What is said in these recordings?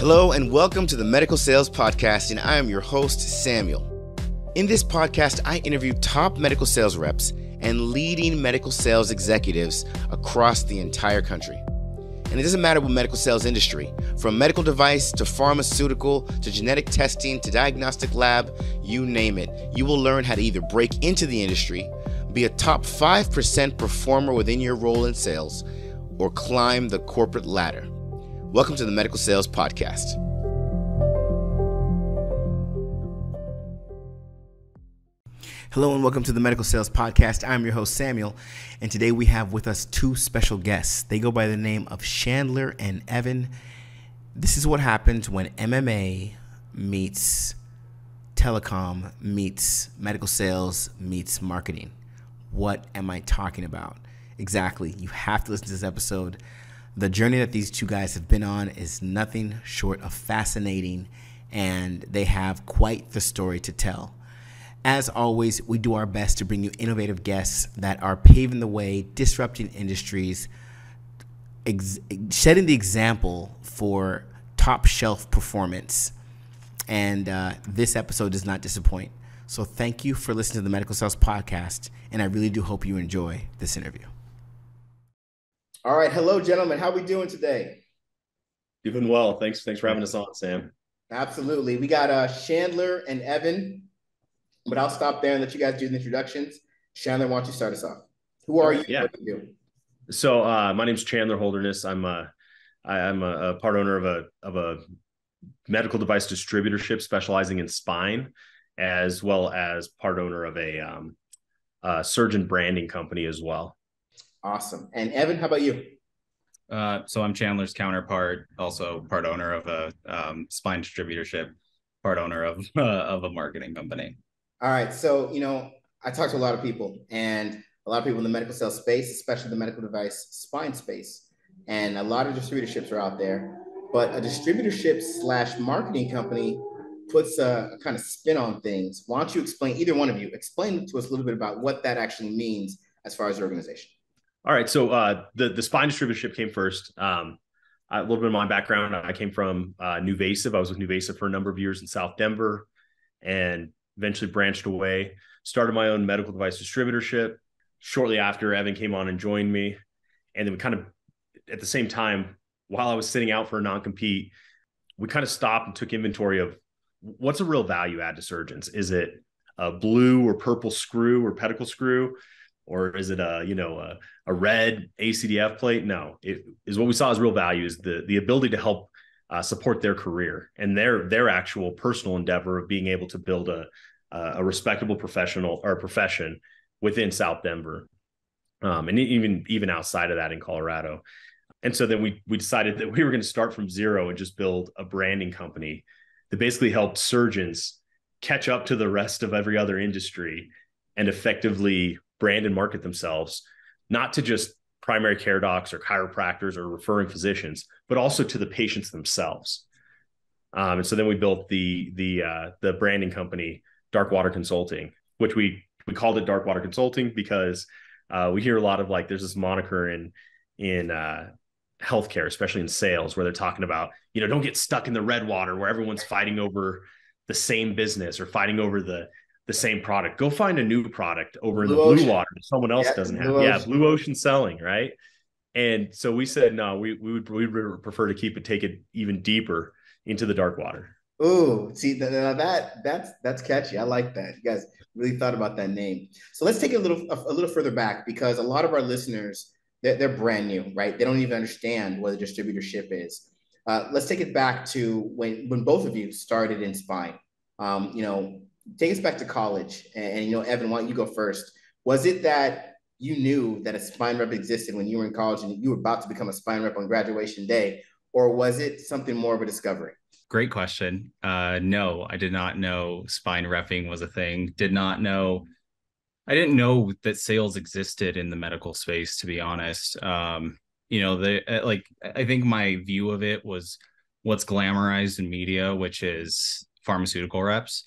Hello and welcome to the Medical Sales Podcast, and I am your host, Samuel. In this podcast, I interview top medical sales reps and leading medical sales executives across the entire country. And it doesn't matter what medical sales industry, from medical device to pharmaceutical to genetic testing to diagnostic lab, you name it. You will learn how to either break into the industry, be a top 5% performer within your role in sales, or climb the corporate ladder. Welcome to the Medical Sales Podcast. Hello and welcome to the Medical Sales Podcast. I'm your host, Samuel, and today we have with us two special guests. They go by the name of Chandler and Evan. This is what happens when MMA meets telecom, meets medical sales, meets marketing. What am I talking about? Exactly. You have to listen to this episode. The journey that these two guys have been on is nothing short of fascinating, and they have quite the story to tell. As always, we do our best to bring you innovative guests that are paving the way, disrupting industries, setting the example for top shelf performance. And this episode does not disappoint. So thank you for listening to the Medical Sales Podcast, and I really do hope you enjoy this interview. All right. Hello, gentlemen. How are we doing today? Doing well. Thanks for having us on, Sam. Absolutely. We got Chandler and Evan, but I'll stop there and let you guys do the introductions. Chandler, why don't you start us off? Who are you? Yeah. What do you do? So my name's Chandler Holderness. I'm a part owner of a medical device distributorship specializing in spine, as well as part owner of a surgeon branding company as well. Awesome. And Evan, how about you? So I'm Chandler's counterpart, also part owner of a spine distributorship, part owner of a marketing company. All right. So, I talk to a lot of people, and a lot of people in the medical sales space, especially the medical device spine space. And a lot of distributorships are out there, but a distributorship / marketing company puts a kind of spin on things. Why don't you explain, either one of you, explain to us a little bit about what that actually means as far as your organization? All right. So the spine distributorship came first. A little bit of my background. I came from NuVasive. I was with NuVasive for a number of years in South Denver, and eventually branched away, started my own medical device distributorship. Shortly after, Evan came on and joined me. And then we kind of, at the same time, while I was sitting out for a non-compete, we kind of stopped and took inventory of what's a real value add to surgeons. Is it a blue or purple screw or pedicle screw? Or is it a red ACDF plate? No, it is what we saw as real value is the ability to help support their career and their actual personal endeavor of being able to build a respectable profession within South Denver, and even outside of that in Colorado. And so then we decided that we were going to start from zero and just build a branding company that basically helped surgeons catch up to the rest of every other industry and effectively brand and market themselves, not to just primary care docs or chiropractors or referring physicians, but also to the patients themselves. And so then we built the branding company, Dark Water Consulting, which we called it Dark Water Consulting because we hear a lot of there's this moniker in healthcare, especially in sales, where they're talking about, don't get stuck in the red water where everyone's fighting over the same business or fighting over the same product. Go find a new product over in the blue water that someone else doesn't have. Yeah, blue ocean selling, right? And so we said, no, we would prefer to take it even deeper into the dark water. Ooh, see, that's catchy. I like that. You guys really thought about that name. So let's take it a little further back, because a lot of our listeners, they're brand new, right? They don't even understand what a distributorship is. Let's take it back to when both of you started in spine. Take us back to college, and Evan, why don't you go first? Was it that you knew that a spine rep existed when you were in college and you were about to become a spine rep on graduation day, or was it something more of a discovery? Great question. No, I did not know spine repping was a thing. I didn't know that sales existed in the medical space, to be honest. I think my view of it was what's glamorized in media, which is pharmaceutical reps.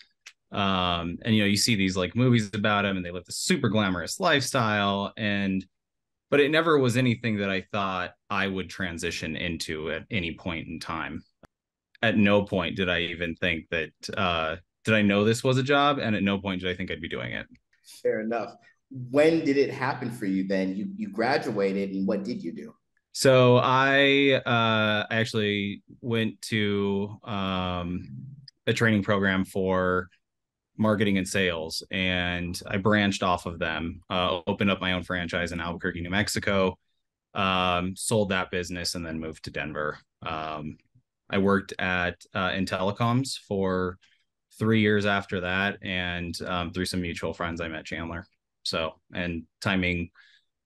And you see these movies about them and they live this super glamorous lifestyle, but it never was anything that I thought I would transition into at any point in time. At no point did I even think that, did I know this was a job? And at no point did I think I'd be doing it. Fair enough. When did it happen for you then? You graduated, and what did you do? So I actually went to a training program for marketing and sales, and I branched off of them, opened up my own franchise in Albuquerque, New Mexico, sold that business, and then moved to Denver. I worked at in telecoms for 3 years after that, and through some mutual friends, I met Chandler. So, and timing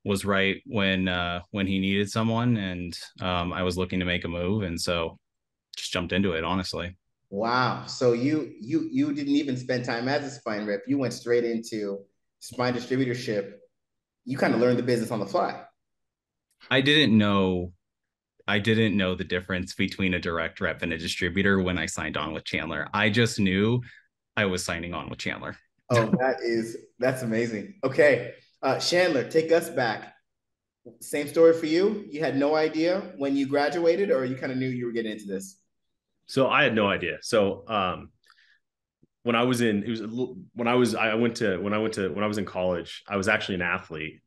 was right when he needed someone, and I was looking to make a move, and so just jumped into it, honestly. Wow. So you didn't even spend time as a spine rep. You went straight into spine distributorship. You kind of learned the business on the fly. I didn't know I didn't know the difference between a direct rep and a distributor when I signed on with Chandler. I just knew I was signing on with Chandler. Oh, that's amazing. Okay. Chandler, take us back. Same story for you. You had no idea when you graduated, or you kind of knew you were getting into this? So I had no idea. So when I was in, it was when I was I went to when I was in college, I was actually an athlete.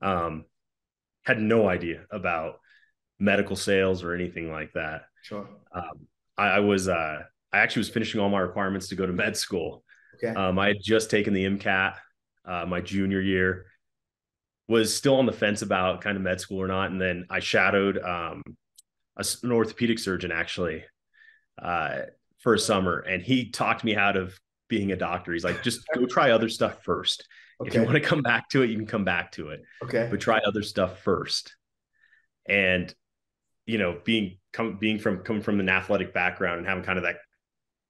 Had no idea about medical sales or anything like that. Sure. I actually was finishing all my requirements to go to med school. Okay. I had just taken the MCAT my junior year, was still on the fence about kind of med school or not. And then I shadowed an orthopedic surgeon actually for a summer, and he talked me out of being a doctor. He's like, just go try other stuff first. Okay. If you want to come back to it, you can come back to it. Okay. But try other stuff first. And coming from an athletic background and having kind of that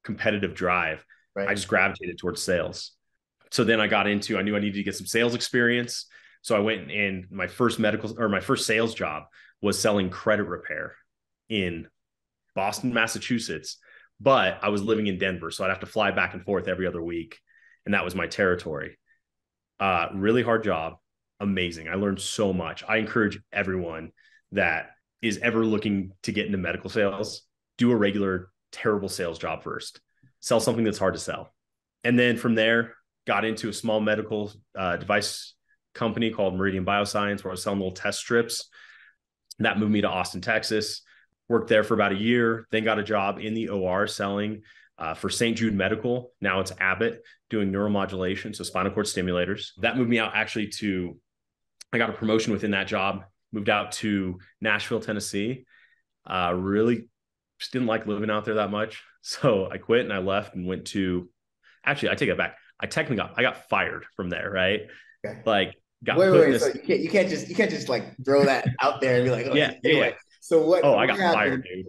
competitive drive, right, I just gravitated towards sales. So then I knew I needed to get some sales experience. So I went, and my first sales job was selling credit repair in Boston, Massachusetts, but I was living in Denver. So I'd have to fly back and forth every other week. And that was my territory. Really hard job. Amazing. I learned so much. I encourage everyone that is ever looking to get into medical sales, do a regular terrible sales job first. Sell something that's hard to sell. And then from there, got into a small medical device company called Meridian Bioscience, where I was selling little test strips. That moved me to Austin, Texas. Worked there for about a year, then got a job in the OR selling for St. Jude Medical. Now it's Abbott, doing neuromodulation, so spinal cord stimulators. That moved me out actually I got a promotion within that job, moved out to Nashville, Tennessee. Really just didn't like living out there that much. So I quit and I left and went to, actually, I take it back. I got fired from there, right? Okay. Like, wait. So you can't just like throw that out there and be like, oh, yeah, anyway. Yeah. So what? Oh, I got fired, dude.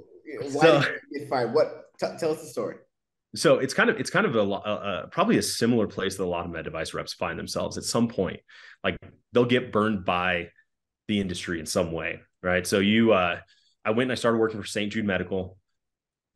Why did you get fired? Tell us the story. So it's kind of probably a similar place that a lot of med device reps find themselves at some point. Like, they'll get burned by the industry in some way, right? So I went and I started working for St. Jude Medical,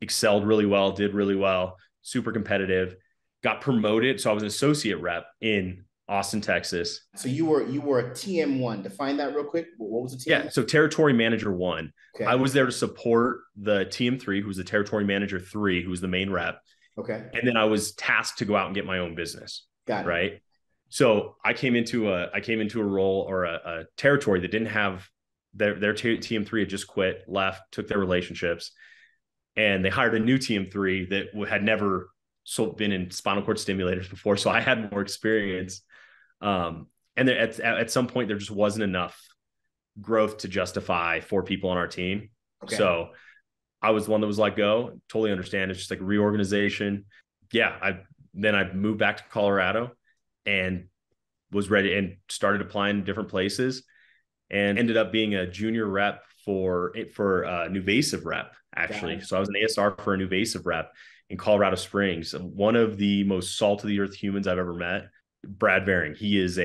excelled really well, did really well, super competitive, got promoted. So I was an associate rep in Austin, Texas. So you were a TM1. Define that real quick. What was the TM1? Yeah, so Territory Manager 1. Okay. I was there to support the TM3, who was the Territory Manager 3, who was the main rep. Okay. And then I was tasked to go out and get my own business. Got it. Right. So I came into a role or a territory that didn't have their TM3 had just quit, left, took their relationships, and they hired a new TM3 that had never been in spinal cord stimulators before. So I had more experience. And there, at some point, there just wasn't enough growth to justify 4 people on our team. Okay. So I was the one that was let go. Totally understand. It's just like a reorganization. Yeah. I moved back to Colorado and was ready and started applying to different places, and ended up being a junior rep for NuVasive rep, actually. So I was an ASR for a NuVasive rep in Colorado Springs, one of the most salt of the earth humans I've ever met. Brad Varing. He is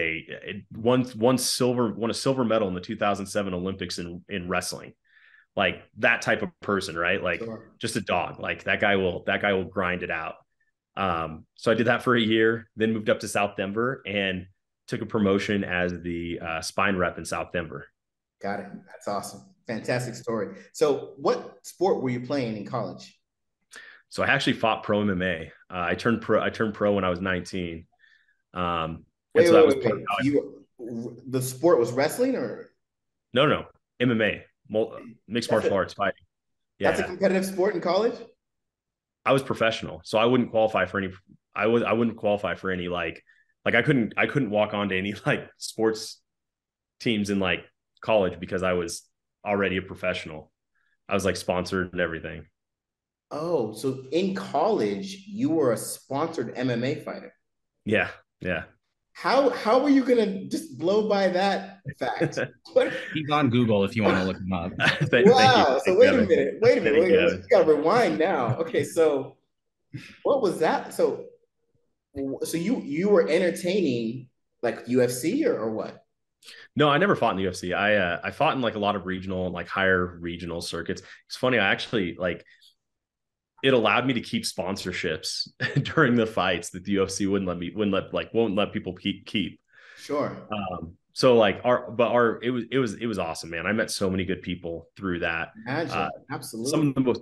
won a silver medal in the 2007 Olympics in wrestling. Like, that type of person, right? Like, sure. Just a dog. Like, that guy will grind it out. So I did that for a year, then moved up to South Denver and took a promotion as the spine rep in South Denver. Got it. That's awesome. Fantastic story. So what sport were you playing in college? So I actually fought pro MMA. I turned pro when I was 19. And Wait, so wait, that was wait, part of wait. how The sport was wrestling, or no, MMA, mixed that's martial a arts fighting. that's a Yeah. competitive sport in college? I was professional. So I wouldn't qualify for any, I wouldn't qualify for any like I couldn't walk on to any like sports teams in like college because I was already a professional. I was like sponsored and everything. Oh, so in college you were a sponsored MMA fighter. Yeah. Yeah. How were you gonna just blow by that fact? What? He's on Google if you want to look him up. Thank you. Wow. So Thank you, wait a Evan. minute. Wait a minute. Thank Wait, you, wait. Evan. You gotta rewind now. Okay, so what was that? So you were entertaining like UFC, or what? No, I never fought in the UFC. I fought in like a lot of regional and like higher regional circuits. It's funny. I actually like it allowed me to keep sponsorships during the fights that the UFC won't let people keep. Sure. So like it was awesome, man. I met so many good people through that. Uh, Imagine. some Absolutely. of the most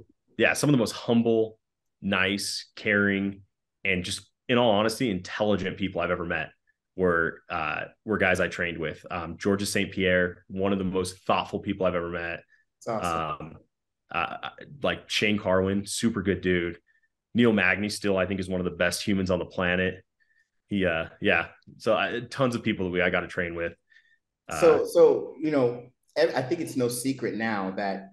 some of the most humble, nice, caring, and just in all honesty, intelligent people I've ever met were guys I trained with. Georges St. Pierre, one of the most thoughtful people I've ever met. It's awesome. Um, like Shane Carwin, super good dude. Neil Magny still, I think, is one of the best humans on the planet. Yeah. So tons of people that I got to train with. So I think it's no secret now that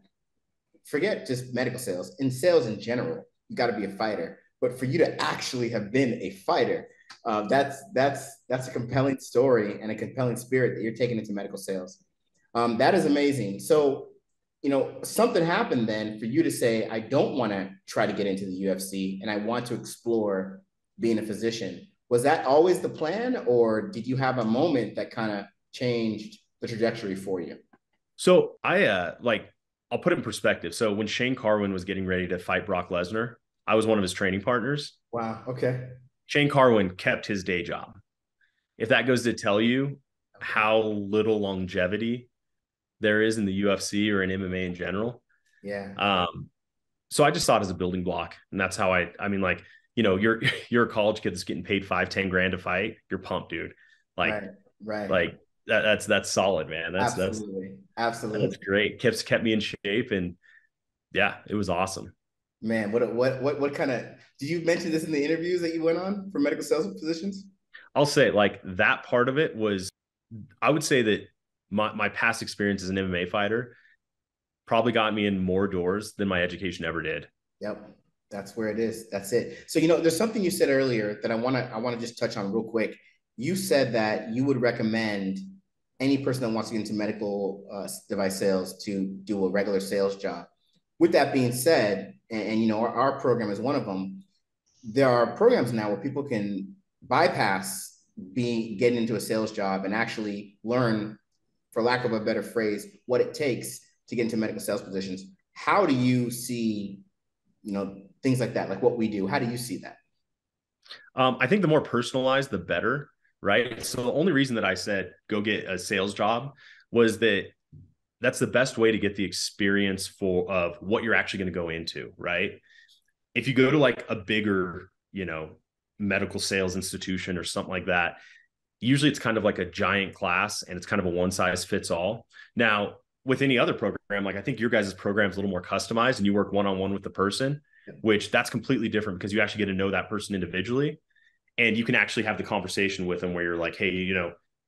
forget just medical sales, in sales in general, you got to be a fighter. But for you to actually have been a fighter, that's a compelling story and a compelling spirit that you're taking into medical sales. That is amazing. So, something happened then for you to say, I don't want to try to get into the UFC and I want to explore being a physician. Was that always the plan, or did you have a moment that kind of changed the trajectory for you? So I'll put it in perspective. So when Shane Carwin was getting ready to fight Brock Lesnar, I was one of his training partners. Wow. Okay. Shane Carwin kept his day job. If that goes to tell you how little longevity there is in the UFC or in MMA in general. Yeah. So I just saw it as a building block. And that's how I mean, like, you're a college kid that's getting paid 5-10 grand to fight. You're pumped, dude. Like, right. like that's solid, man. Absolutely. That's great. Kept me in shape. And yeah, it was awesome. Man, what kind of did you mention this in the interviews that you went on for medical sales positions? I'll say like that part of it was, I would say that my past experience as an MMA fighter probably got me in more doors than my education ever did. Yep. That's where it is. That's it. So, there's something you said earlier that I want to just touch on real quick. You said that you would recommend any person that wants to get into medical device sales to do a regular sales job. With that being said, and our program is one of them. There are programs now where people can bypass getting into a sales job and actually learn, for lack of a better phrase, what it takes to get into medical sales positions. How do you see, things like that, like what we do? How do you see that? I think the more personalized, the better, right? So the only reason that I said go get a sales job was that that's the best way to get the experience of what you're actually going to go into, right? If you go to like a bigger, medical sales institution or something like that, usually it's kind of like a giant class and it's kind of a one size fits all. Now, with any other program, like I think your guys' program is a little more customized and you work one-on-one with the person, which that's completely different because you actually get to know that person individually. And you can actually have the conversation with them where you're like, hey,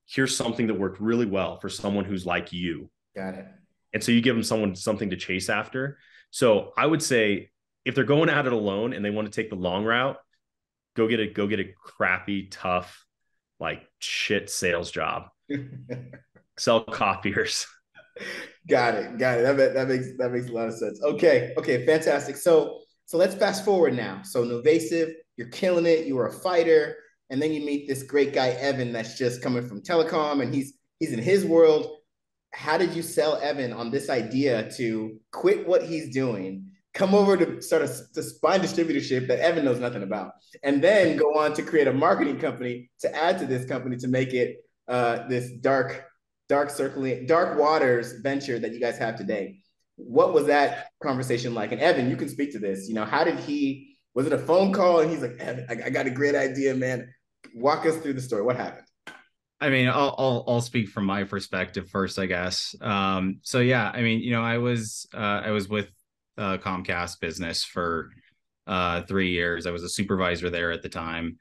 here's something that worked really well for someone who's like you. Got it. And so you give them something to chase after. So I would say if they're going at it alone and they want to take the long route, go get a crappy, tough, like shit sales job. Sell copiers. Got it. That makes a lot of sense. Okay, fantastic. So let's fast forward now. So Nuvasive, you're killing it. You were a fighter, and then you meet this great guy Evan that's just coming from telecom, and he's in his world. How did you sell Evan on this idea to quit what he's doing, come over to start the spine distributorship that Evan knows nothing about, and then go on to create a marketing company to add to this company to make it this dark waters venture that you guys have today? What was that conversation like? And Evan, you can speak to this. How did he Was it a phone call? And he's like, Evan, I got a great idea, man. Walk us through the story. What happened? I mean, I'll speak from my perspective first, I guess. So yeah, I mean, I was with Comcast business for 3 years. I was a supervisor there at the time.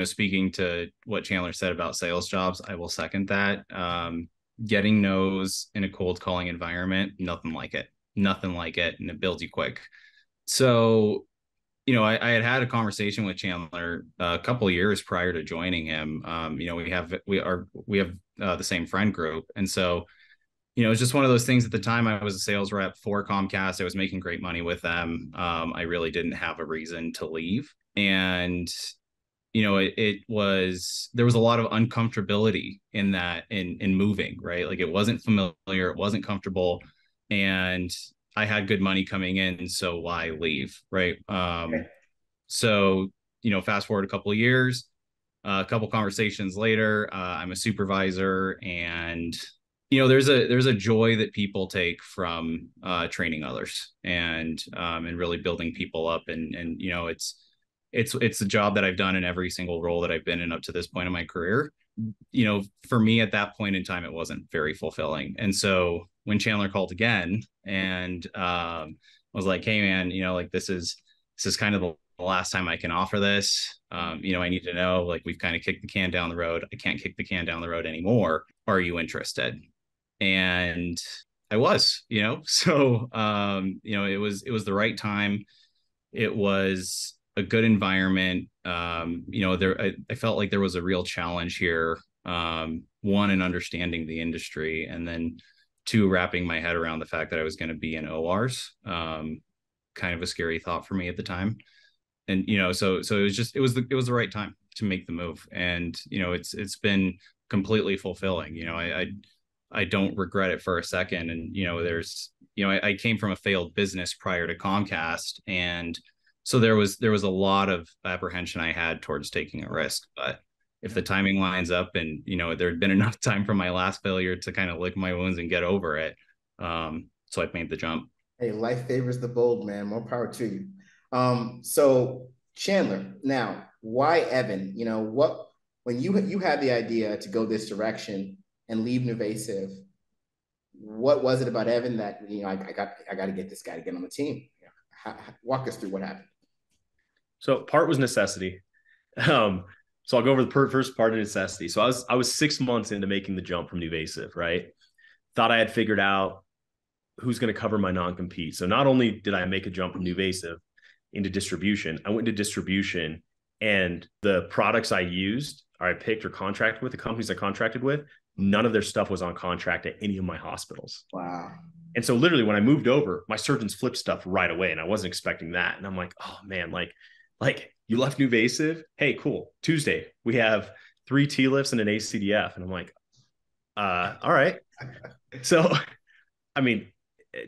Speaking to what Chandler said about sales jobs, I will second that. Getting no's in a cold calling environment, nothing like it, and it builds you quick. So I had a conversation with Chandler a couple of years prior to joining him. We have the same friend group, and so it's just one of those things. At the time, I was a sales rep for Comcast. I was making great money with them. I really didn't have a reason to leave, and there was a lot of uncomfortability in that in moving, right? Like it wasn't familiar, it wasn't comfortable, and I had good money coming in, so why leave, right? So, fast forward a couple of years, a couple conversations later, I'm a supervisor, and there's a joy that people take from training others and really building people up, and it's a job that I've done in every single role that I've been in up to this point in my career. For me at that point in time, it wasn't very fulfilling. And so when Chandler called again and was like, hey man, like this is kind of the last time I can offer this. I need to know, like, we've kind of kicked the can down the road. I can't kick the can down the road anymore. Are you interested? And I was, so it was the right time. It was a good environment. I felt like there was a real challenge here. One, in understanding the industry, and then two, wrapping my head around the fact that I was going to be in ORs. Kind of a scary thought for me at the time. And, so it was the right time to make the move. And, it's been completely fulfilling. I don't regret it for a second. And, I came from a failed business prior to Comcast, and so there was a lot of apprehension I had towards taking a risk. But if the timing lines up, and there had been enough time from my last failure to kind of lick my wounds and get over it, so I made the jump. Hey, life favors the bold, man. More power to you. So Chandler, now why Evan? When you had the idea to go this direction and leave Nuvasive, what was it about Evan that I got to get this guy to get on the team? Walk us through what happened. So part was necessity. So I'll go over the first part of necessity. So I was 6 months into making the jump from Nuvasive, right? Thought I had figured out who's going to cover my non-compete. So not only did I make a jump from Nuvasive into distribution, I went into distribution, and the products I used or I picked or contracted with, the companies I contracted with, none of their stuff was on contract at any of my hospitals. Wow. And so literally when I moved over, my surgeons flipped stuff right away, and I wasn't expecting that. And I'm like, oh man, like you left Nuvasive? Hey, cool. Tuesday, we have 3 T-lifts and an ACDF. And I'm like, all right. So, I mean,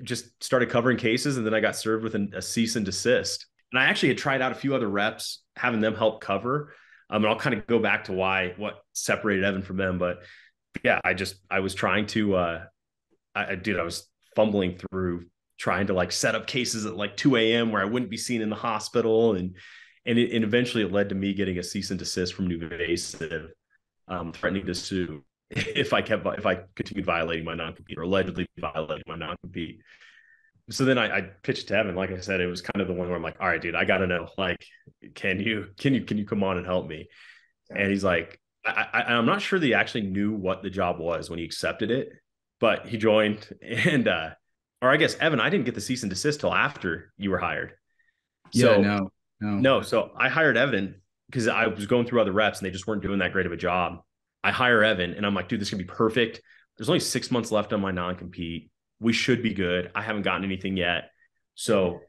just started covering cases, and then I got served with a cease and desist. And I actually had tried out a few other reps, having them help cover. And I'll kind of go back to what separated Evan from them. But yeah, I was trying to, I was fumbling through trying to set up cases at 2 a.m. where I wouldn't be seen in the hospital. And eventually it led to me getting a cease and desist from Nuvasive, threatening to sue if I continued violating my non-compete, or allegedly violating my non-compete. So then I pitched to Evan. Like I said, it was kind of the one where I'm like, all right, dude, I got to know, can you come on and help me? And he's like, I'm not sure that he actually knew what the job was when he accepted it, but he joined. And, or I guess, Evan, I didn't get the cease and desist till after you were hired. So, yeah, no. So I hired Evan because I was going through other reps and they just weren't doing that great of a job. I hire Evan and I'm like, dude, this is gonna be perfect. There's only 6 months left on my non-compete. We should be good. I haven't gotten anything yet. So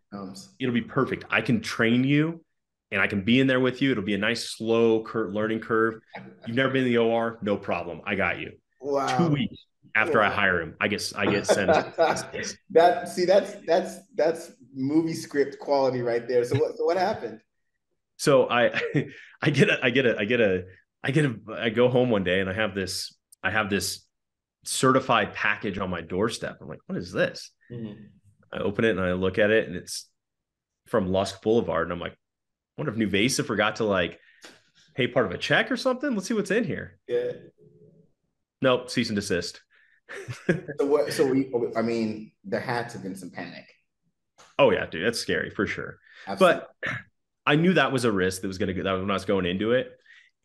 it'll be perfect. I can train you and I can be in there with you. It'll be a nice, slow learning curve. You've never been in the OR? No problem. I got you. Wow. 2 weeks after I hire him, I get sent. That's movie script quality right there. So what happened? So I go home one day and I have this certified package on my doorstep. I'm like, what is this? Mm-hmm. I open it and I look at it, and it's from Lusk Boulevard. And I'm like, I wonder if Nuvasiv forgot to like pay part of a check or something. Let's see what's in here. Yeah. Nope, cease and desist. I mean, there had to have been some panic. Oh yeah, dude, that's scary for sure. Absolutely. But I knew that was a risk that was going to go, that was when I was going into it.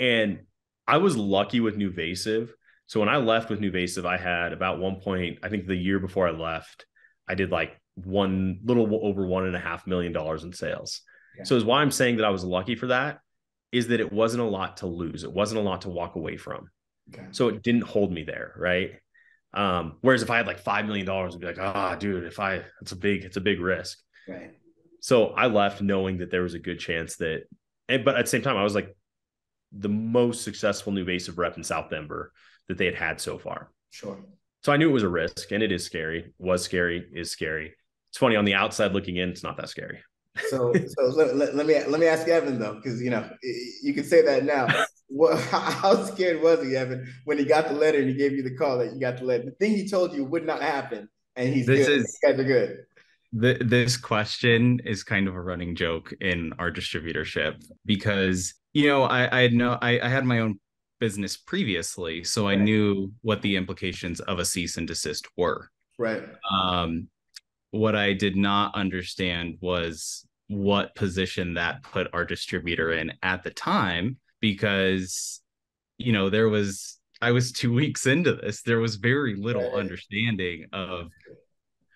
And I was lucky with Nuvasiv. So when I left with Nuvasiv, I had about 1 point, I think the year before I left, I did like little over $1.5 million in sales. Yeah. So is why I'm saying that I was lucky for that is that it wasn't a lot to lose. It wasn't a lot to walk away from. Okay. So it didn't hold me there. Right. Whereas if I had like $5 million, I'd be like, dude, it's a big risk. Right. So I left knowing that there was a good chance that, but at the same time, I was like the most successful Nuvasiv rep in South Denver that they had so far. Sure. So I knew it was a risk, and it is scary. Was scary, is scary. It's funny on the outside looking in, it's not that scary. So let me ask Evan though, because you can say that now. How scared was he, Evan, when he got the letter and he gave you the call that you got the letter? The thing he told you would not happen, and he's good. You guys are good. This question is kind of a running joke in our distributorship because I had my own business previously, so I knew what the implications of a cease and desist were. Right. What I did not understand was what position that put our distributor in at the time, because I was 2 weeks into this. There was very little understanding of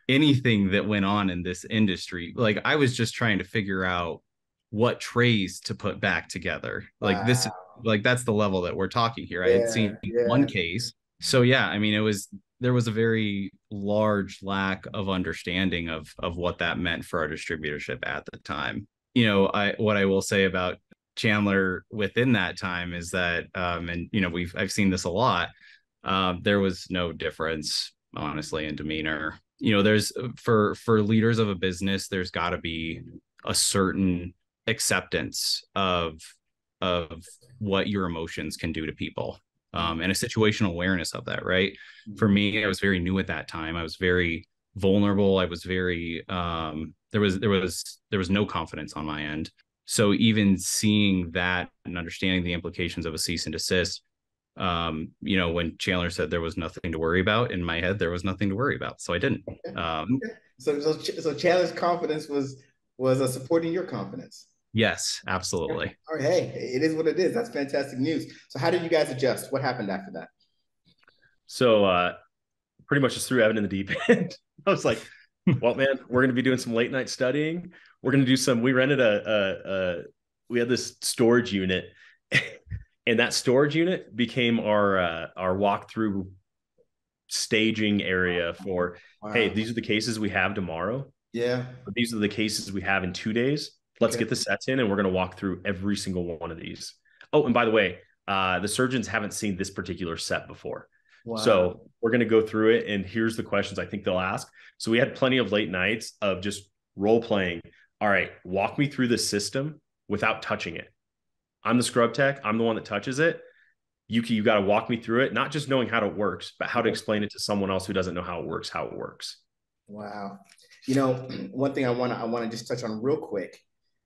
anything that went on in this industry. Like, I was just trying to figure out what trays to put back together. Wow. That's the level that we're talking here. I had seen one case. So yeah, I mean, there was a very large lack of understanding of what that meant for our distributorship at the time. What I will say about Chandler within that time is that, I've seen this a lot. There was no difference, honestly, in demeanor. There's for leaders of a business, there's got to be a certain acceptance of what your emotions can do to people, and a situational awareness of that. Right. For me, I was very new at that time. I was very vulnerable. I was very there was no confidence on my end. So even seeing that and understanding the implications of a cease and desist, when Chandler said there was nothing to worry about, in my head, there was nothing to worry about. So I didn't. So Chandler's confidence was supporting your confidence. Yes, absolutely. All right. Hey, it is what it is. That's fantastic news. So how did you guys adjust? What happened after that? So pretty much just threw Evan in the deep end. I was like, well, man, we're going to be doing some late night studying. We're going to do we rented we had this storage unit and that storage unit became our walkthrough staging area for, hey, these are the cases we have tomorrow. Yeah. But these are the cases we have in 2 days. Let's get the sets in and we're going to walk through every single one of these. Oh, and by the way, the surgeons haven't seen this particular set before. Wow. So we're going to go through it. And here's the questions I think they'll ask. So we had plenty of late nights of just role playing. All right, walk me through the system without touching it. I'm the scrub tech. I'm the one that touches it. You got to walk me through it, not just knowing how it works, but how to explain it to someone else who doesn't know how it works. Wow. One thing I want to just touch on real quick.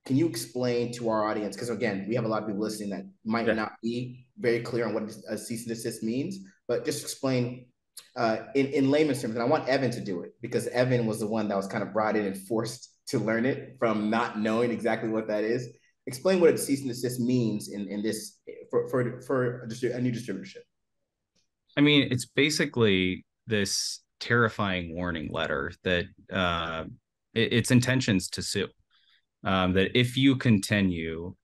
Can you explain to our audience, because again, we have a lot of people listening that might not be very clear on what a cease and desist means, but just explain in layman's terms. And I want Evan to do it because Evan was the one that was kind of brought in and forced to learn it from not knowing exactly what that is. Explain what a cease and desist means in this for a new distributorship. I mean, it's basically this terrifying warning letter that its intentions to sue. That if you continue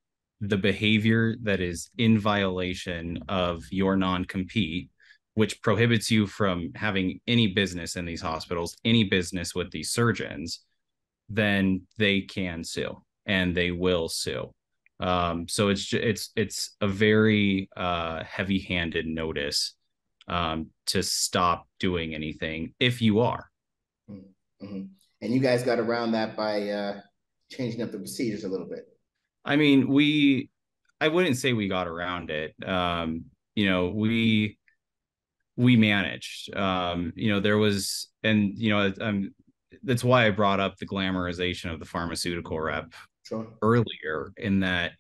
the behavior that is in violation of your non-compete, which prohibits you from having any business in these hospitals, any business with these surgeons, then they can sue and they will sue. So it's a very heavy-handed notice to stop doing anything if you are. Mm-hmm. And you guys got around that by changing up the procedures a little bit. I mean, I wouldn't say we got around it. We managed, there was, and, that's why I brought up the glamorization of the pharmaceutical rep earlier, in that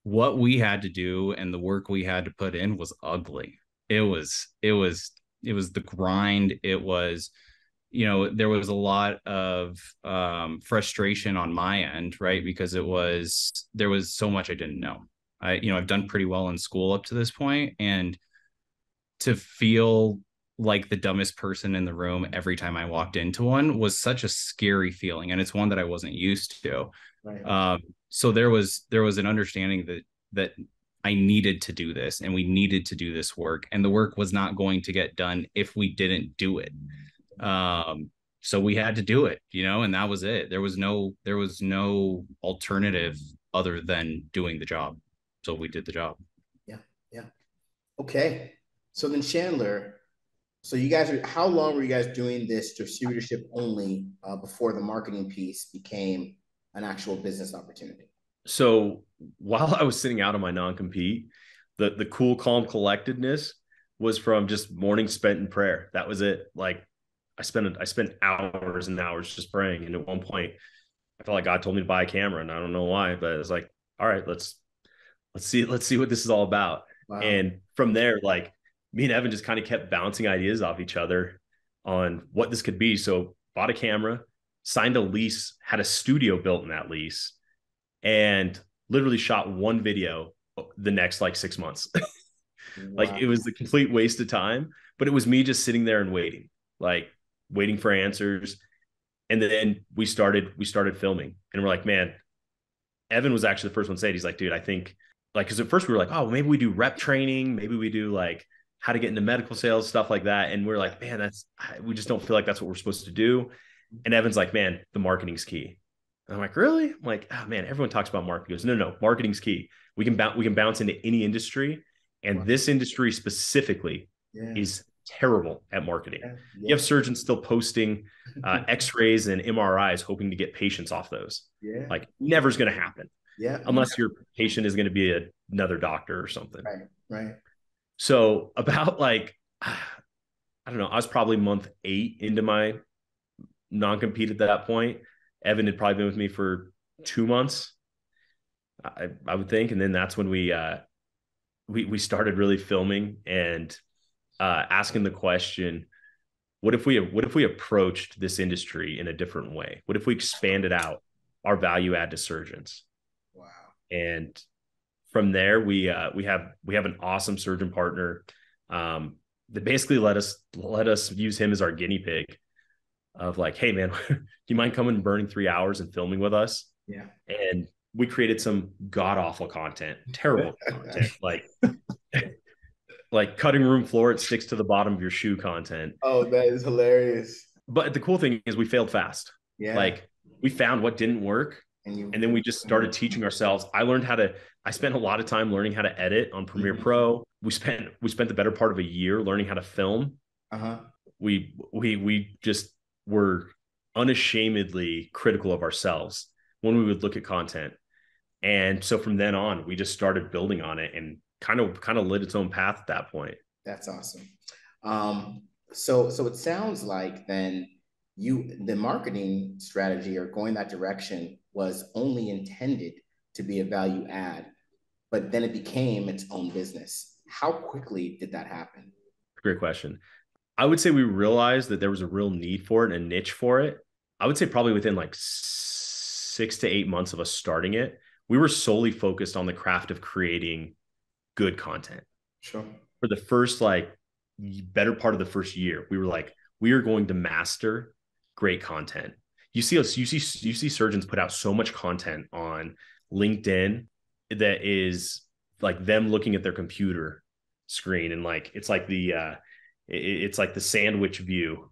what we had to do and the work we had to put in was ugly. It was the grind. It was, there was a lot of frustration on my end, right? Because there was so much I didn't know. I've done pretty well in school up to this point, and to feel like the dumbest person in the room every time I walked into one was such a scary feeling, and it's one that I wasn't used to. Right. So there was an understanding that I needed to do this, and we needed to do this work, and the work was not going to get done if we didn't do it. So we had to do it, and that was it. There was no alternative other than doing the job. So we did the job. Yeah. Yeah. Okay. So then Chandler, how long were you guys doing this distributorship only before the marketing piece became an actual business opportunity? So while I was sitting out on my non-compete, the cool, calm collectedness was from just mornings spent in prayer. That was it. Like I spent hours and hours just praying. And at one point I felt like God told me to buy a camera, and I don't know why, but it was like, all right, let's see what this is all about. Wow. And from there, like me and Evan just kind of kept bouncing ideas off each other on what this could be. So bought a camera, signed a lease, had a studio built in that lease, and literally shot one video the next like 6 months. Like Wow. it was a complete waste of time, but it was me just sitting there and waiting for answers. And then we started filming, and we're like, man, Evan was actually the first one to say it. He's like, dude, I think because at first we were like, oh, maybe we do rep training. Maybe we do like how to get into medical sales, stuff like that. And we're like, man, we just don't feel like that's what we're supposed to do. And Evan's like, man, the marketing's key. And I'm like, really? I'm like, oh man, everyone talks about marketing. He goes, no, marketing's key. We can bounce into any industry. And this industry specifically is terrible at marketing. You have surgeons still posting x-rays and MRIs hoping to get patients off those. Like never's going to happen. Unless your patient is going to be another doctor or something. Right. So about I don't know, I was probably month 8 into my non-compete at that point. Evan had probably been with me for 2 months, I would think. And then that's when we started really filming and asking the question, what if we approached this industry in a different way? What if we expanded out our value add to surgeons? Wow. And from there, we have an awesome surgeon partner that basically let us use him as our guinea pig of like, hey man, do you mind coming and burning 3 hours and filming with us? Yeah. And we created some god awful content, terrible content, like cutting room floor, it sticks to the bottom of your shoe content. Oh, that is hilarious. But the cool thing is we failed fast. Yeah. Like we found what didn't work. And then we just started teaching ourselves. I spent a lot of time learning how to edit on Premiere Pro. We spent the better part of a year learning how to film. We just were unashamedly critical of ourselves when we would look at content. And so from then on, we just started building on it and kind of lit its own path at that point. That's awesome. So it sounds like then the marketing strategy or going that direction was only intended to be a value add, but then it became its own business. How quickly did that happen? Great question. I would say we realized that there was a real need for it and a niche for it. I would say probably within like 6 to 8 months of us starting it, we were solely focused on the craft of creating good content. Sure. For the first better part of the first year, we were like, we are going to master great content. You see surgeons put out so much content on LinkedIn that is like them looking at their computer screen, and like it's like the sandwich view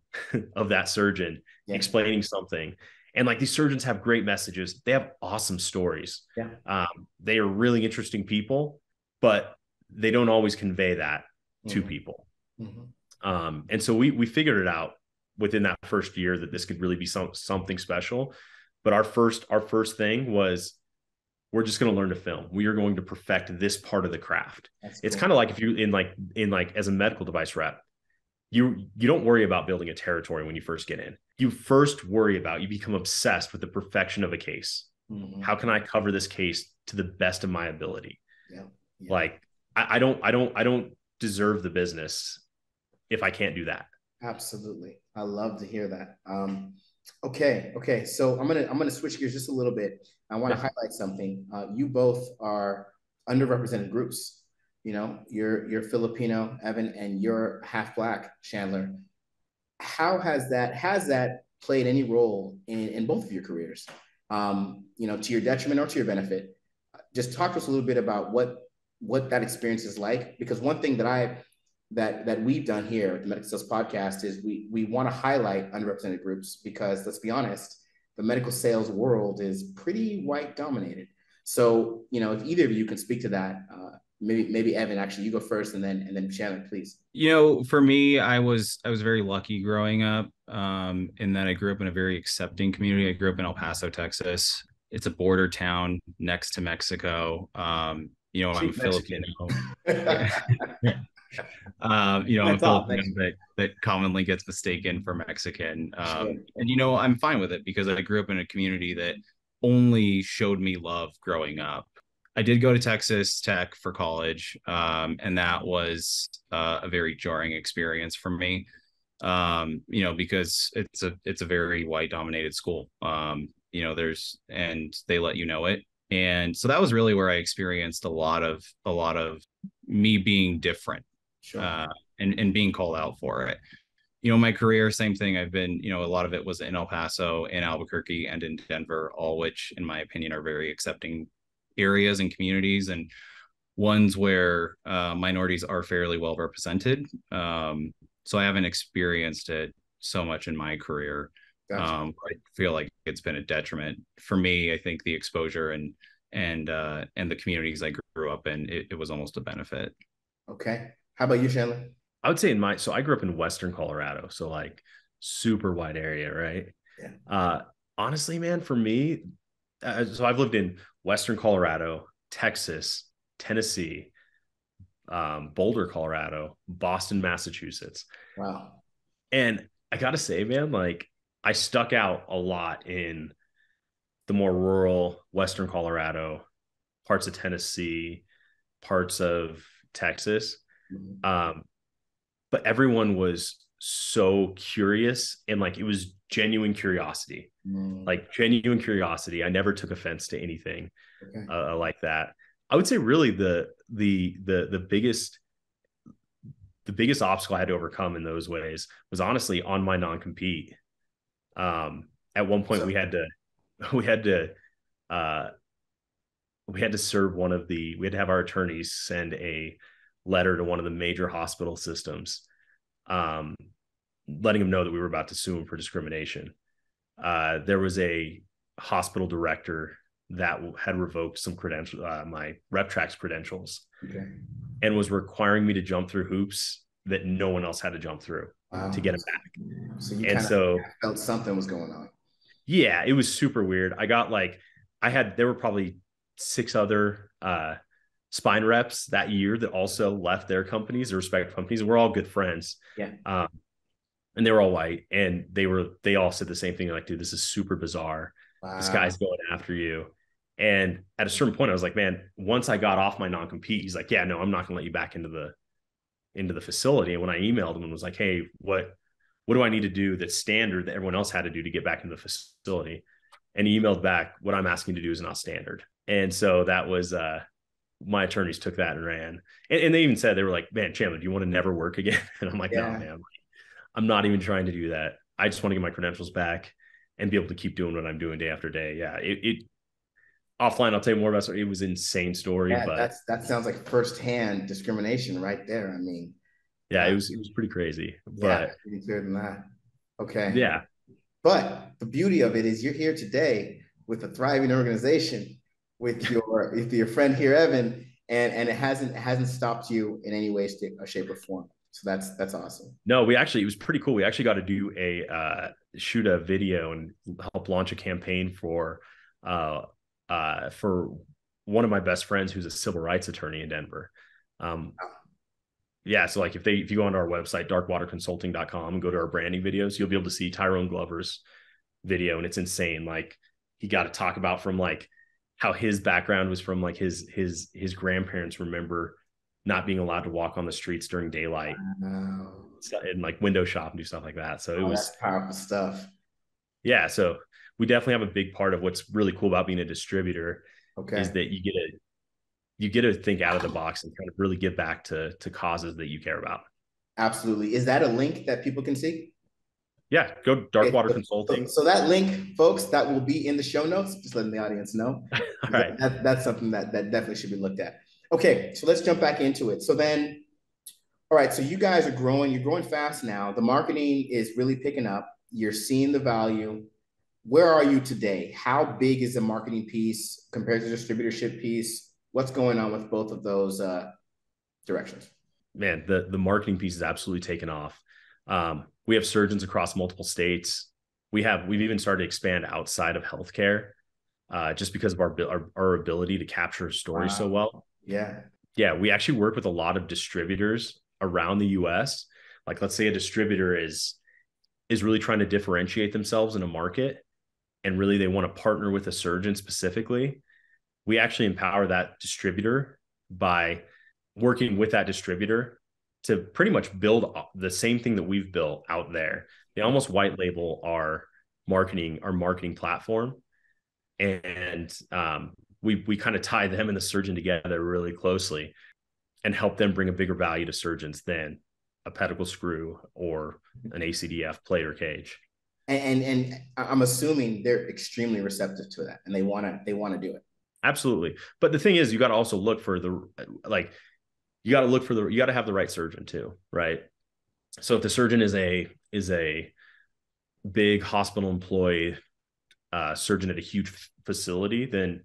of that surgeon explaining something. And like these surgeons have great messages. They have awesome stories. They are really interesting people, but they don't always convey that to people. And so we figured it out within that first year that this could really be something special. But our first thing was, we're just going to learn to film. We are going to perfect this part of the craft. It's kind of like if you in like as a medical device rep, you don't worry about building a territory when you first get in. you first worry about, you become obsessed with the perfection of a case. Mm-hmm. How can I cover this case to the best of my ability? Yeah. Yeah. Like I don't deserve the business if I can't do that. Absolutely. I love to hear that. Okay. So I'm gonna switch gears just a little bit. I want to Yeah. highlight something. You both are underrepresented groups. You know, you're Filipino, Evan, and you're half black, Chandler. How has that played any role in both of your careers? You know, to your detriment or to your benefit? Just talk to us a little bit about what that experience is like. Because one thing that we've done here at the Medical Sales Podcast is we want to highlight underrepresented groups because let's be honest, the medical sales world is pretty white dominated. So you know, if either of you can speak to that, maybe Evan, actually, you go first, and then Shannon, please. You know, for me, I was very lucky growing up, in that I grew up in a very accepting community. I grew up in El Paso, Texas. It's a border town next to Mexico. You know, I'm Cheap Filipino. Mexican. Yeah. You know, I'm That's all. Filipino that commonly gets mistaken for Mexican. Sure. And you know, I'm fine with it because I grew up in a community that only showed me love growing up. I did go to Texas Tech for college, and that was a very jarring experience for me. You know, because it's a very white dominated school. You know, and they let you know it. And so that was really where I experienced a lot of me being different, Sure. uh, and being called out for it. You know, my career, same thing. I've been, you know, a lot of it was in El Paso, in Albuquerque, and in Denver, all which, in my opinion, are very accepting areas and communities, and ones where minorities are fairly well represented. So I haven't experienced it so much in my career. Gotcha. I feel like it's been a detriment for me. I think the exposure and the communities I grew up in, it was almost a benefit. Okay. How about you, Chandler? I would say so I grew up in Western Colorado, so like super wide area, right? Yeah. Honestly, man, for me, so I've lived in Western Colorado, Texas, Tennessee, Boulder, Colorado, Boston, Massachusetts. Wow. And I gotta say, man, like I stuck out a lot in the more rural Western Colorado, parts of Tennessee, parts of Texas. Mm-hmm. But everyone was so curious, and like it was genuine curiosity. Mm. Like genuine curiosity. I never took offense to anything Okay. like that. I would say really the biggest obstacle I had to overcome in those ways was honestly on my non-compete. At one point we had to we had to serve we had to have our attorneys send a letter to one of the major hospital systems, letting them know that we were about to sue them for discrimination. There was a hospital director that had revoked some credentials, my RepTrax credentials, Okay. and was requiring me to jump through hoops that no one else had to jump through to get them back. So you And kind so of felt something was going on. yeah, it was super weird. There were probably 6 other spine reps that year that also left their companies, their respective companies, and we're all good friends. Yeah. And they were all white, and they all said the same thing. They're like, dude, this is super bizarre. Wow. This guy's going after you. And at a certain point, I was like, man, once I got off my non-compete, he's like, yeah, no, I'm not gonna let you back into the facility. And when I emailed him and was like, hey, what do I need to do that's standard that everyone else had to do to get back into the facility? And he emailed back, what I'm asking you to do is not standard. And so that was my attorneys took that and ran. And they even said, they were like, man, Chandler, do you want to never work again? And I'm like, no, man, I'm not even trying to do that. I just want to get my credentials back and be able to keep doing what I'm doing day after day. Yeah. It offline, I'll tell you more about it. It was an insane story, Yeah, but that sounds like firsthand discrimination right there. I mean, yeah, it was pretty crazy, but pretty clear than that. Okay. yeah. But the beauty of it is you're here today with a thriving organization with your friend here, Evan, and it hasn't stopped you in any way, shape, or form. So that's awesome. No, it was pretty cool. We actually got to do shoot a video and help launch a campaign for one of my best friends who's a civil rights attorney in Denver. Yeah. So like if you go onto our website, darkwaterconsulting.com, and go to our branding videos, you'll be able to see Tyrone Glover's video. And it's insane. Like he got to talk about from like how his background was from like his grandparents remember not being allowed to walk on the streets during daylight and like window shop and do stuff like that. So it was that's powerful stuff. Yeah. So we definitely have a big part of what's really cool about being a distributor is that you get to think out of the box and kind of really give back to causes that you care about. Absolutely. Is that a link that people can see? Yeah, go Darkwater Consulting. So that link, folks, that will be in the show notes. Just letting the audience know. All right. That's something that definitely should be looked at. Okay, so let's jump back into it. So then, all right, so you guys are growing. You're growing fast now. The marketing is really picking up. You're seeing the value. Where are you today? How big is the marketing piece compared to the distributorship piece? What's going on with both of those directions? Man, the marketing piece is absolutely taken off. We have surgeons across multiple states. We've even started to expand outside of healthcare, just because of our ability to capture stories so well. Yeah. We actually work with a lot of distributors around the US. Like let's say a distributor is really trying to differentiate themselves in a market, and really they want to partner with a surgeon specifically. We actually empower that distributor by working with that distributor to pretty much build the same thing that we've built out there. They almost white label our marketing platform. And we kind of tie them and the surgeon together really closely and help them bring a bigger value to surgeons than a pedicle screw or an ACDF plate or cage. And I'm assuming they're extremely receptive to that, and they want to do it. Absolutely. But the thing is, you got to also look for you got to have the right surgeon too, right? So if the surgeon is a big hospital employed surgeon at a huge facility, then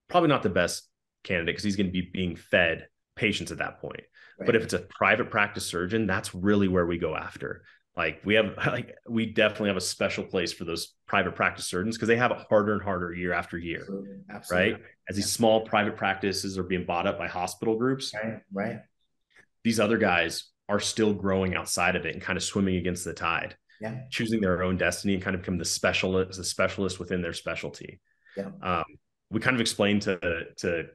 probably not the best candidate, because he's going to be being fed patients at that point. Right. But if it's a private practice surgeon, that's really where we go after. Like we definitely have a special place for those private practice surgeons, because they have it harder and harder year after year. Absolutely. Right? As these small private practices are being bought up by hospital groups. Right. These other guys are still growing outside of it and kind of swimming against the tide. Yeah. Choosing their own destiny and kind of become the specialist within their specialty. Yeah. We kind of explain to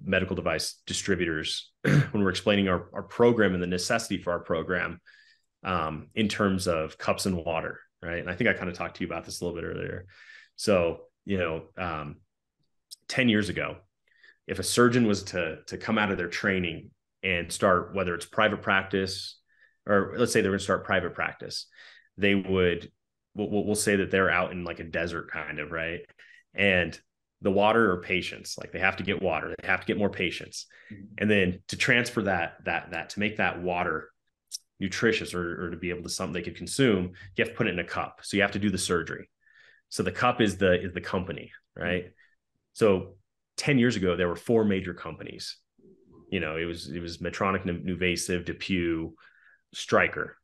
medical device distributors when we're explaining our program and the necessity for our program, in terms of cups and water, right? And I think I kind of talked to you about this a little bit earlier. So, 10 years ago, if a surgeon was to come out of their training and start, whether it's private practice, or let's say they're going to start private practice, they would, we'll say that they're out in like a desert kind of, right? And the water or patients, like they have to get water, they have to get more patients. And then to transfer that to make that water nutritious or to be able to something they could consume, you have to put it in a cup. So you have to do the surgery. So the cup is the company, right? So 10 years ago, there were 4 major companies. It was Medtronic, NuVasive, DePuy, Stryker.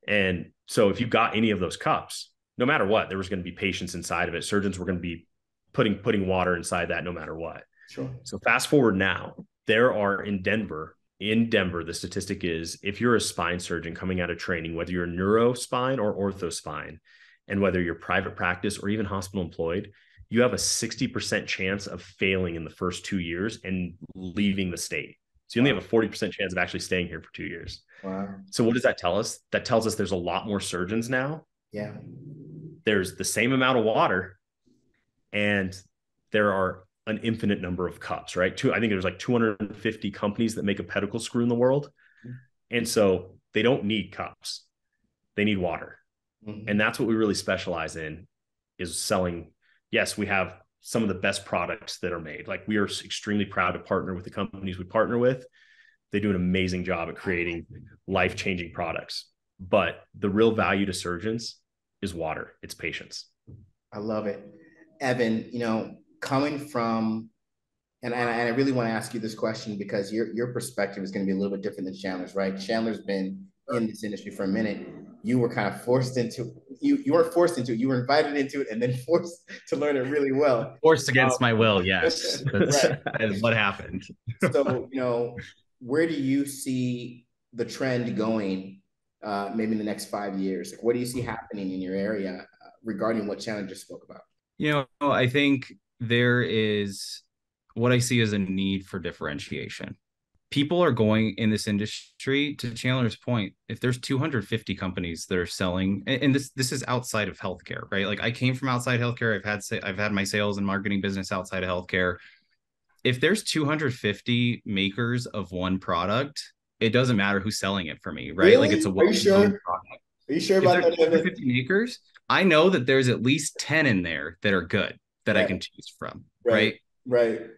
And so if you got any of those cups, no matter what, there was going to be patients inside of it. Surgeons were going to be putting water inside that no matter what. Sure. So fast forward now, there are in Denver, the statistic is, if you're a spine surgeon coming out of training, whether you're neuro spine or ortho spine, and whether you're private practice or even hospital employed, you have a 60% chance of failing in the first 2 years and leaving the state. So you only have a 40% chance of actually staying here for 2 years. Wow. So what does that tell us? That tells us there's a lot more surgeons now. Yeah. There's the same amount of water, and there are an infinite number of cups, right? I think there's like 250 companies that make a pedicle screw in the world. And so they don't need cups. They need water. Mm-hmm. And that's what we really specialize in, is selling. Yes, we have some of the best products that are made. Like, we are extremely proud to partner with the companies we partner with. They do an amazing job at creating life-changing products. But the real value to surgeons is water. It's patience. I love it. Evan, coming from, and I really want to ask you this question, because your perspective is going to be a little bit different than Chandler's, right? Chandler's been in this industry for a minute. You were kind of forced into, you weren't forced into it, you were invited into it and then forced to learn it really well. Forced against my will, yes. That's right. what happened. So, where do you see the trend going, maybe in the next 5 years? Like, what do you see happening in your area regarding what Chandler just spoke about? I think there is what I see as a need for differentiation. People are going in this industry, to Chandler's point, if there's 250 companies that are selling, and this is outside of healthcare, right? Like I came from outside healthcare. I've had my sales and marketing business outside of healthcare. If there's 250 makers of one product, it doesn't matter who's selling it for me, right? Like Really? it's a Are you sure? product. Are you sure If about there's that, Evan? 250 makers, I know that there's at least 10 in there that are good that I Right, can choose from, right, right? right.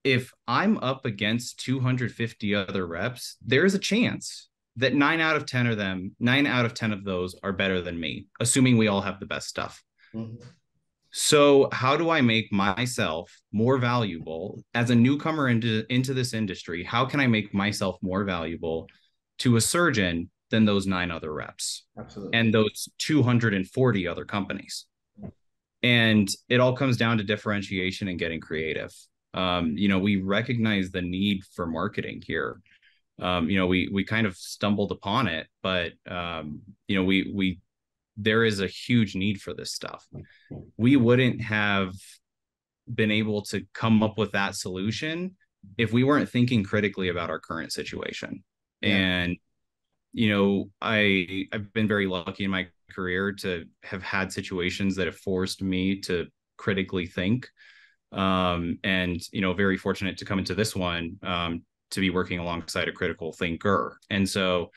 If I'm up against 250 other reps, there's a chance that 9 out of 10 of those are better than me, assuming we all have the best stuff. Mhm. So how do I make myself more valuable as a newcomer into this industry? How can I make myself more valuable to a surgeon than those 9 other reps Absolutely. and those 240 other companies? And it all comes down to differentiation and getting creative. We recognize the need for marketing here. We kind of stumbled upon it, but we there is a huge need for this stuff. We wouldn't have been able to come up with that solution if we weren't thinking critically about our current situation. Yeah. And I've been very lucky in my career to have had situations that have forced me to critically think. And very fortunate to come into this one, to be working alongside a critical thinker. And so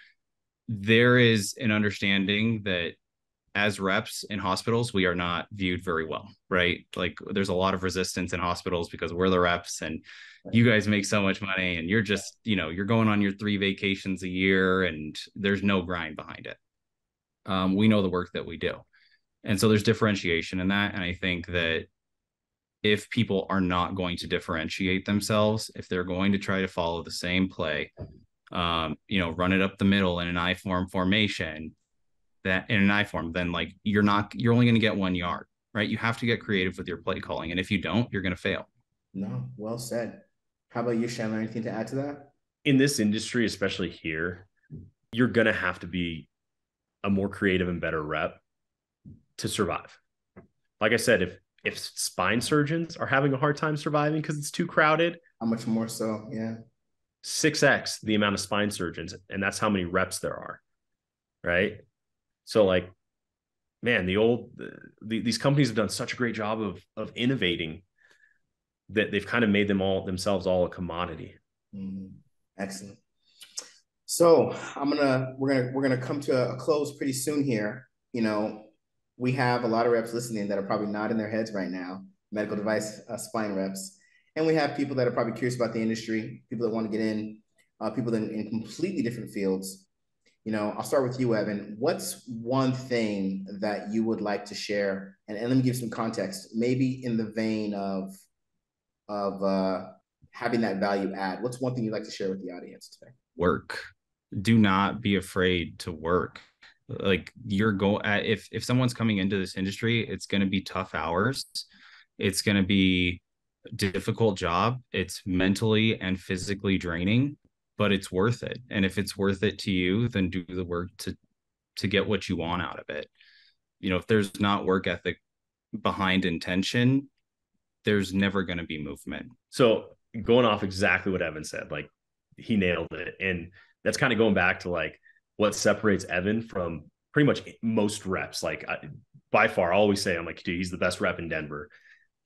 there is an understanding that as reps in hospitals, we are not viewed very well, right? Like there's a lot of resistance in hospitals because we're the reps and you guys make so much money and you're just, you're going on your 3 vacations a year and there's no grind behind it. We know the work that we do. And so there's differentiation in that. And I think that if people are not going to differentiate themselves, if they're going to try to follow the same play, run it up the middle in an I-form formation, that in an I-form, then like you're only going to get 1 yard, right? You have to get creative with your play calling. And if you don't, you're going to fail. No, well said. How about you, Chandler? Anything to add to that? In this industry, especially here, you're going to have to be a more creative and better rep to survive. Like I said, if spine surgeons are having a hard time surviving because it's too crowded, How much more so? Yeah. 6x the amount of spine surgeons, and that's how many reps there are, right? So like, man, these companies have done such a great job of innovating that they've kind of made themselves all a commodity. Mm-hmm. Excellent. So we're gonna come to a close pretty soon here. We have a lot of reps listening that are probably nodding their heads right now, medical device spine reps, and we have people that are probably curious about the industry, people that want to get in, people in completely different fields. I'll start with you, Evan. What's one thing that you would like to share? And let me give some context, maybe in the vein of having that value add. What's one thing you'd like to share with the audience today? Work. Do not be afraid to work. Like if someone's coming into this industry, it's going to be tough hours. It's going to be a difficult job. It's mentally and physically draining, but it's worth it. And if it's worth it to you, then do the work to get what you want out of it. If there's not work ethic behind intention, there's never going to be movement. So going off exactly what Evan said, like he nailed it. And that's kind of going back to like what separates Evan from pretty much most reps. Like by far, I always say, I'm like, dude, he's the best rep in Denver.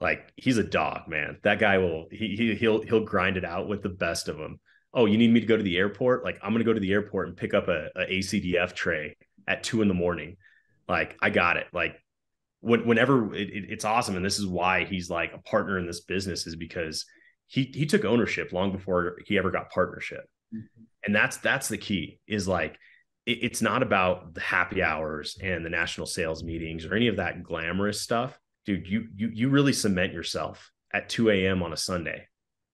Like he's a dog, man. That guy he'll grind it out with the best of them. Oh, you need me to go to the airport? Like I'm going to go to the airport and pick up a ACDF tray at 2 a.m. Like I got it. Like whenever it's awesome. And this is why he's like a partner in this business, is because he took ownership long before he ever got partnership. Mm-hmm. And that's the key, is like, it's not about the happy hours and the national sales meetings or any of that glamorous stuff. Dude, you really cement yourself at 2 a.m. on a Sunday,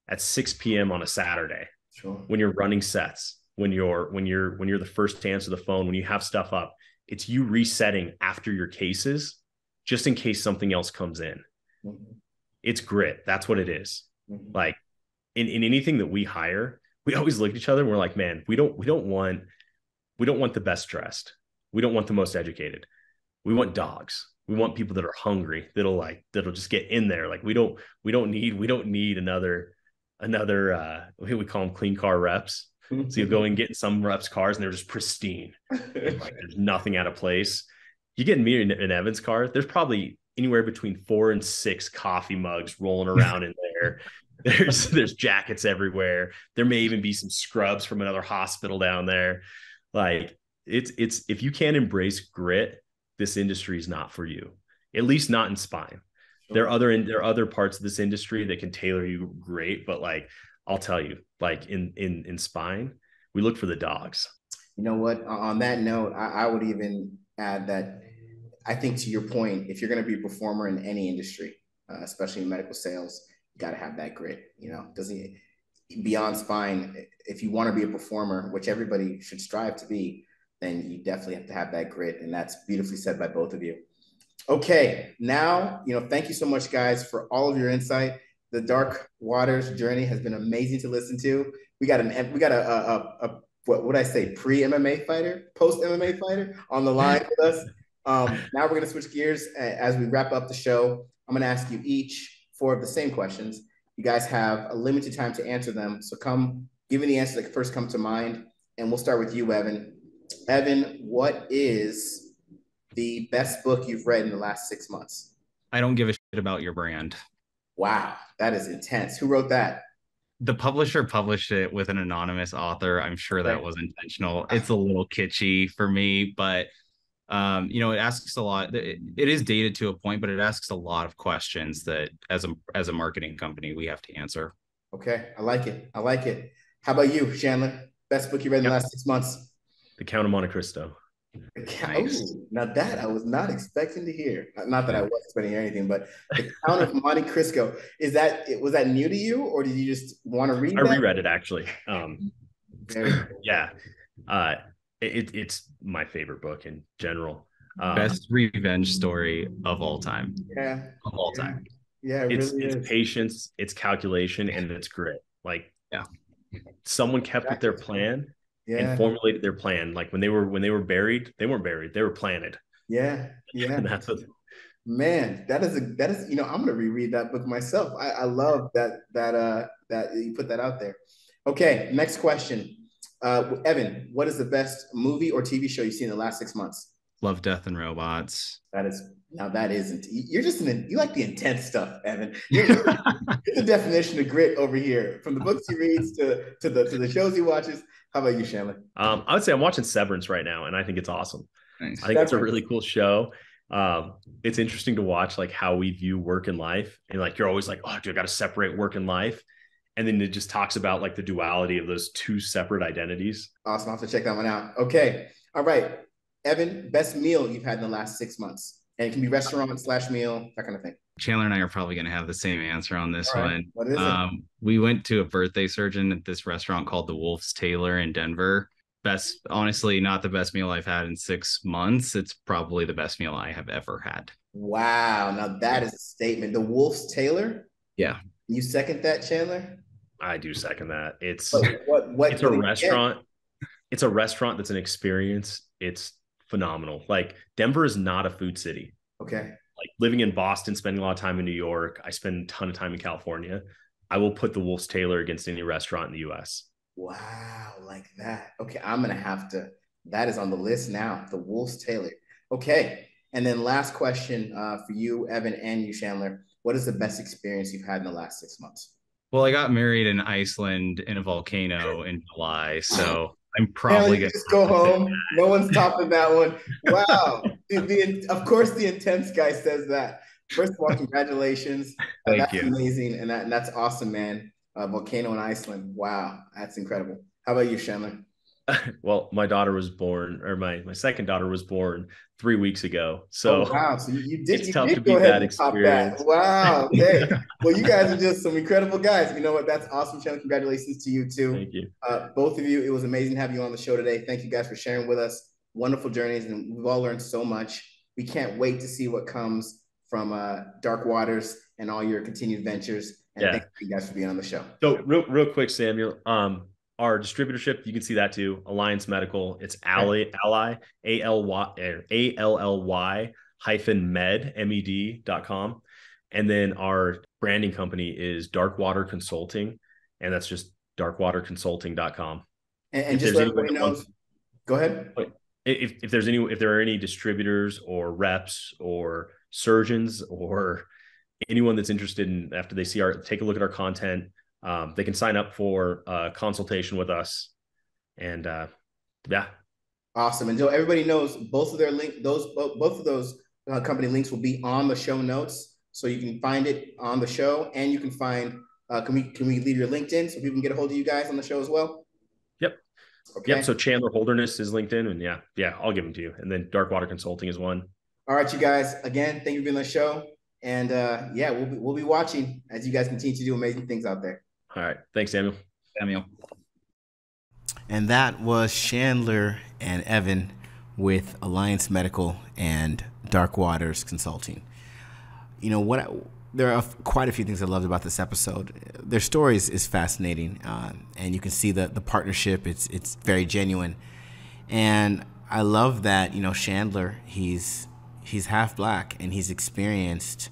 at 6 p.m. on a Saturday, sure, when you're running sets, when you're the first to answer the phone, when you have stuff up. It's you resetting after your cases, just in case something else comes in. Mm-hmm. It's grit. That's what it is. Mm-hmm. Like in anything that we hire, we always look at each other and we're like, man, we don't want the best dressed. We don't want the most educated. We want dogs. We want people that are hungry, that'll just get in there. Like we don't need another we call them clean car reps. So you go and get some reps cars and they're just pristine. And like there's nothing out of place. You get me in Evan's car, there's probably anywhere between 4 and 6 coffee mugs rolling around in there. There's jackets everywhere. There may even be some scrubs from another hospital down there. Like it's if you can't embrace grit, this industry is not for you. At least not in spine. There are other parts of this industry that can tailor you great, but like I'll tell you, like in spine, we look for the dogs. You know what? On that note, I would even add that I think to your point, if you're going to be a performer in any industry, especially in medical sales, you got to have that grit. Doesn't beyond spine. If you want to be a performer, which everybody should strive to be, then you definitely have to have that grit, and that's beautifully said by both of you. Okay, now thank you so much, guys, for all of your insight. The Dark Waters journey has been amazing to listen to. We got a what would I say, pre-MMA fighter, post-MMA fighter on the line with us. Now we're going to switch gears as we wrap up the show. I'm going to ask you each 4 of the same questions. You guys have a limited time to answer them. So give me the answers that first come to mind. And we'll start with you, Evan. Evan, what is the best book you've read in the last 6 months? I Don't Give a Shit About Your Brand. Wow, that is intense. Who wrote that? The publisher published it with an anonymous author. I'm sure that was intentional. It's a little kitschy for me, but it asks a lot. It is dated to a point, but it asks a lot of questions that as a marketing company, we have to answer. Okay. I like it. How about you, Chandler? Best book you read in the last 6 months? The Count of Monte Cristo. Nice. Ooh, now that I was not expecting to hear. Not that I was expecting to hear anything, but The Count of Monte Cristo. Was that new to you, or did you just want to read that? I reread it, actually. Yeah. It's my favorite book in general. Best revenge story of all time. Yeah. Of all time. Yeah, it's patience, it's calculation, and it's grit. Like, yeah, someone kept with their plan and formulated their plan. Like when they were buried, they weren't buried, they were planted. Yeah. And that's what. Man, that is I'm gonna reread that book myself. I love that you put that out there. Okay, next question. Evan, what is the best movie or TV show you've seen in the last 6 months? Love, Death, and Robots. You like the intense stuff, Evan. You're the definition of grit over here. From the books he reads to the shows he watches. How about you, Chandler? I would say I'm watching Severance right now, and I think it's awesome. Nice. I think it's a really cool show. It's interesting to watch like how we view work and life, and like you're always like, oh, dude, I got to separate work and life. And then it just talks about like the duality of those 2 separate identities. Awesome. I'll have to check that one out. Okay. All right. Evan, best meal you've had in the last 6 months. And it can be restaurant/meal, that kind of thing. Chandler and I are probably going to have the same answer on this one. What is it? We went to a birthday surgeon at this restaurant called the Wolf's Tailor in Denver. Honestly, not the best meal I've had in 6 months. It's probably the best meal I have ever had. Wow. Now that is a statement. The Wolf's Tailor? Yeah. You second that, Chandler? I do second that. It's it's a restaurant. It's a restaurant that's an experience. It's phenomenal. Like Denver is not a food city. Okay. Like living in Boston, spending a lot of time in New York, I spend a ton of time in California. I will put the Wolf's Tailor against any restaurant in the US. Wow, like that. Okay, I'm gonna have to. That is on the list now. The Wolf's Tailor. Okay, and then last question for you, Evan, and you, Chandler. What is the best experience you've had in the last 6 months? Well, I got married in Iceland in a volcano in July, so I'm probably going to just go home. No one's topping that one. Wow. Of course, the intense guy says that. First of all, congratulations. Thank you. Amazing. And that's awesome, man. Volcano in Iceland. Wow. That's incredible. How about you, Chandler? Well, my daughter was born, or my second daughter was born 3 weeks ago. So, wow. So you did. It's tough to beat that experience. That. Wow. Okay. Well, you guys are just some incredible guys. You know what? That's awesome, Chandler. Congratulations to you too. Thank you. Both of you. It was amazing having you on the show today. Thank you guys for sharing with us. Wonderful journeys, and we've all learned so much. We can't wait to see what comes from Dark Waters and all your continued ventures. And thank you guys for being on the show. So real quick, Samuel. our distributorship, you can see that too. Alliance Medical. It's Ally, ALLY -med.com. And then our branding company is Darkwater Consulting, and that's just darkwaterconsulting.com. And just so everybody knows, go ahead. If there are any distributors or reps or surgeons or anyone that's interested in, after they take a look at our content, they can sign up for a consultation with us. And yeah. Awesome. And so everybody knows both of their both of those company links will be on the show notes. So you can find it on the show, and you can find, can we leave your LinkedIn so people can get a hold of you guys on the show as well? Yep. Okay. Yep. So Chandler Holderness is LinkedIn, and yeah, I'll give them to you. And then Darkwater Consulting is one. All right, you guys, again, thank you for being on the show. And yeah, we'll be watching as you guys continue to do amazing things out there. All right. Thanks, Samuel. And that was Chandler and Evan with Alliance Medical and Darkwaters Consulting. You know what? There are quite a few things I loved about this episode. Their story is fascinating, and you can see the partnership. It's very genuine, and I love that, you know, Chandler, he's half black, and he's experienced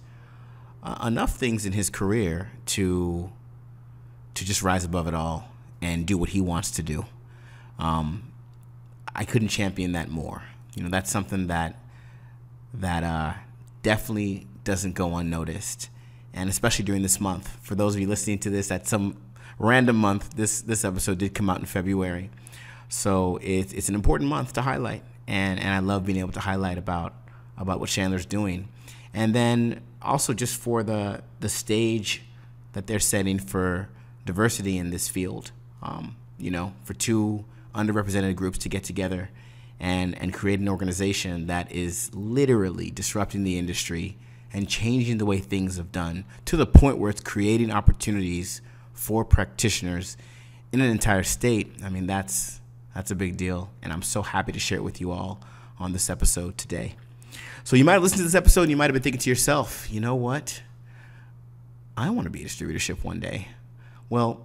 enough things in his career to just rise above it all and do what he wants to do. I couldn't champion that more. You know, that's something that definitely doesn't go unnoticed, and especially during this month. For those of you listening to this at some random month, this episode did come out in February, so it's an important month to highlight, and I love being able to highlight about what Chandler's doing, and then also just for the stage that they're setting for diversity in this field. You know, for two underrepresented groups to get together and create an organization that is literally disrupting the industry and changing the way things have done, to the point where it's creating opportunities for practitioners in an entire state. I mean, that's a big deal, and I'm so happy to share it with you all on this episode today. So you might have listened to this episode and you might have been thinking to yourself, you know what? I want to be a distributorship one day. Well,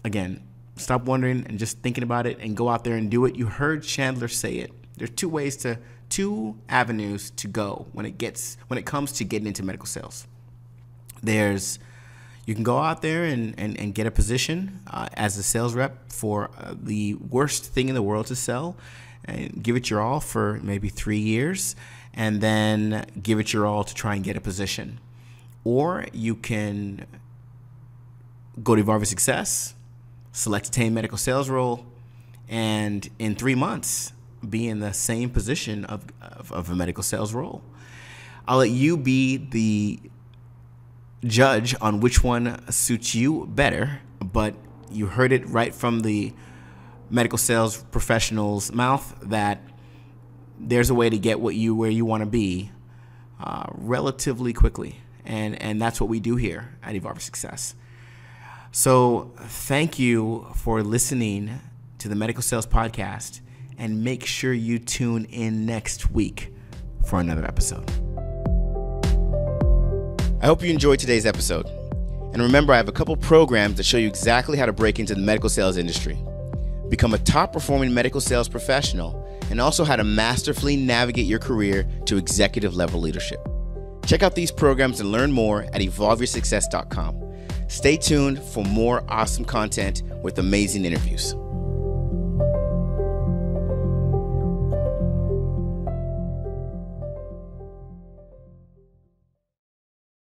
again, stop wondering and just thinking about it and go out there and do it. You heard Chandler say it. There's two avenues to go when it comes to getting into medical sales. You can go out there and get a position as a sales rep for the worst thing in the world to sell, and give it your all for maybe 3 years, and then give it your all to try and get a position. Or you can go to Evolve Your Success, select a team medical sales role, and in 3 months be in the same position of a medical sales role. I'll let you be the judge on which one suits you better, but you heard it right from the medical sales professional's mouth that there's a way to get where you want to be relatively quickly, and that's what we do here at Evolve Your Success. So thank you for listening to the Medical Sales Podcast, and make sure you tune in next week for another episode. I hope you enjoyed today's episode. And remember, I have a couple programs that show you exactly how to break into the medical sales industry, become a top-performing medical sales professional, and also how to masterfully navigate your career to executive level leadership. Check out these programs and learn more at evolveyoursuccess.com. Stay tuned for more awesome content with amazing interviews.